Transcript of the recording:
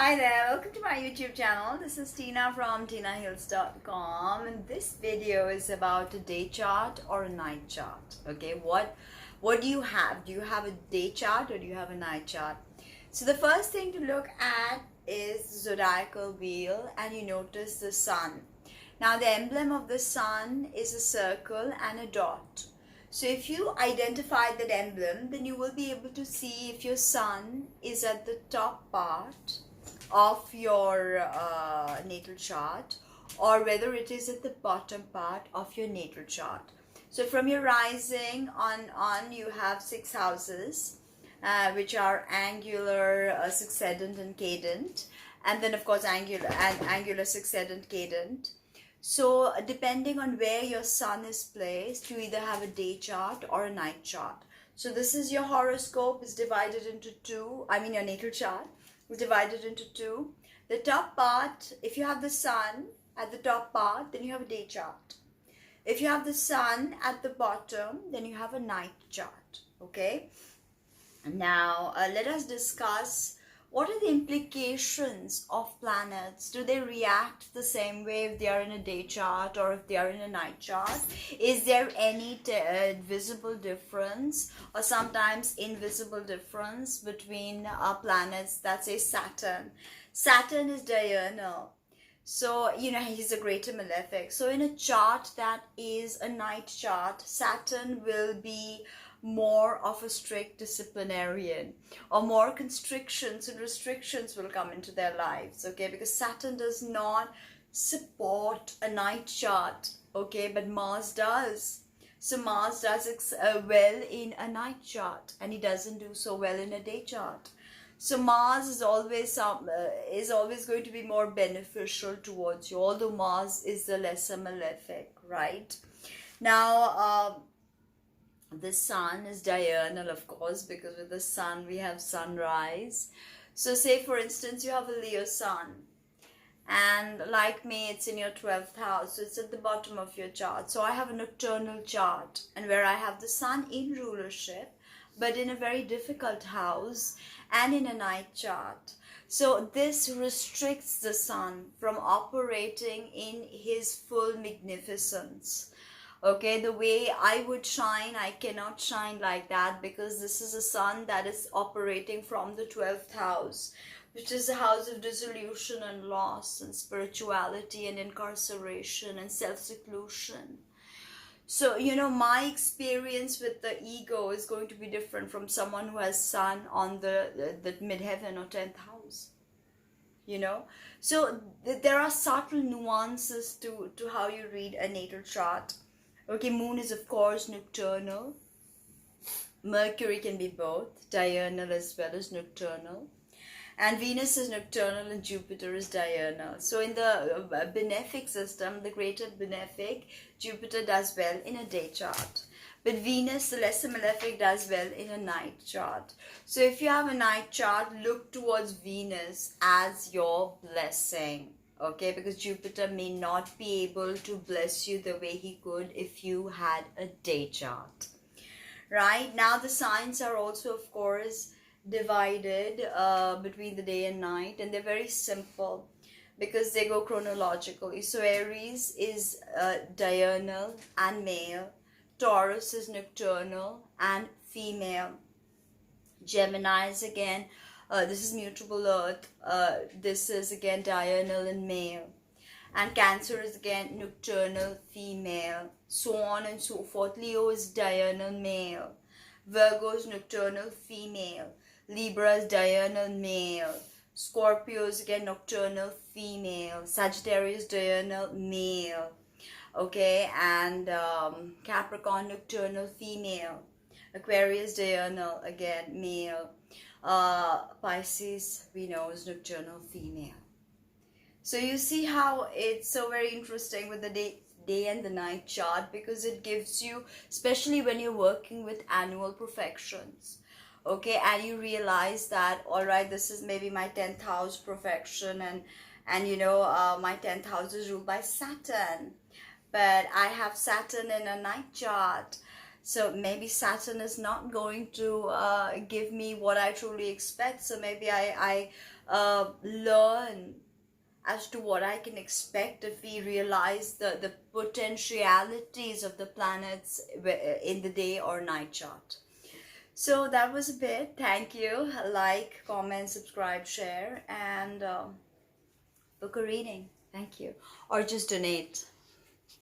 Hi there, welcome to my YouTube channel. This is Tina from Tinaheals.com, and this video is about a day chart or a night chart. Okay, what do you have? Do you have a day chart or do you have a night chart? So the first thing to look at is the zodiacal wheel, and you notice the sun. Now the emblem of the sun is a circle and a dot. So if you identify that emblem, then you will be able to see if your sun is at the top part of your natal chart or whether it is at the bottom part of your natal chart. So from your rising on you have 6 houses, which are angular, succedent and cadent, and then of course angular, succedent, cadent. So depending on where your sun is placed, you either have a day chart or a night chart. So this is your horoscope, is divided into two. Your natal chart is divided into two. The top part, if you have the sun at the top part, then you have a day chart. If you have the sun at the bottom, then you have a night chart. Okay. Now let us discuss what are the implications of planets. Do they react the same way if they are in a day chart or if they are in a night chart? Is there any visible difference or sometimes invisible difference between planets? That say Saturn. Saturn is diurnal. So, he's a greater malefic. So in a chart that is a night chart, Saturn will be more of a strict disciplinarian, or more constrictions and restrictions will come into their lives, okay, because Saturn does not support a night chart, okay, but Mars does. So Mars does well in a night chart, and he doesn't do so well in a day chart. So Mars is always going to be more beneficial towards you, although Mars is the lesser malefic, right? Now the sun is diurnal, of course, because with the sun we have sunrise. So say for instance you have a Leo sun, and like me it's in your 12th house, so it's at the bottom of your chart. So I have a nocturnal chart, and where I have the sun in rulership but in a very difficult house and in a night chart. So this restricts the sun from operating in his full magnificence. Okay, the way I would shine, I cannot shine like that, because this is a sun that is operating from the 12th house, which is a house of dissolution and loss and spirituality and incarceration and self-seclusion. So, my experience with the ego is going to be different from someone who has sun on the midheaven or 10th house. So there are subtle nuances to how you read a natal chart. Okay, moon is of course nocturnal. Mercury can be both, diurnal as well as nocturnal. And Venus is nocturnal and Jupiter is diurnal. So in the benefic system, the greater benefic, Jupiter does well in a day chart. But Venus, the lesser malefic, does well in a night chart. So if you have a night chart, look towards Venus as your blessing. Okay, because Jupiter may not be able to bless you the way he could if you had a day chart. Right, now the signs are also of course divided between the day and night, and they're very simple because they go chronologically. So Aries is diurnal and male, Taurus is nocturnal and female, Gemini is again this is mutable earth, this is again diurnal and male, and Cancer is again nocturnal female, so on and so forth. Leo is diurnal male, Virgo is nocturnal female, Libra is diurnal male, Scorpio is again nocturnal female, Sagittarius diurnal male, okay, and Capricorn nocturnal female, Aquarius diurnal again male, Pisces we know is nocturnal female. So you see how it's so very interesting with the day and the night chart, because it gives you, especially when you're working with annual perfections, okay, and you realize that, all right, this is maybe my 10th house perfection, and my 10th house is ruled by Saturn, but I have Saturn in a night chart. So maybe Saturn is not going to give me what I truly expect. So maybe I learn as to what I can expect if we realize the potentialities of the planets in the day or night chart. So that was a bit. Thank you. Like, comment, subscribe, share, and book a reading. Thank you. Or just donate.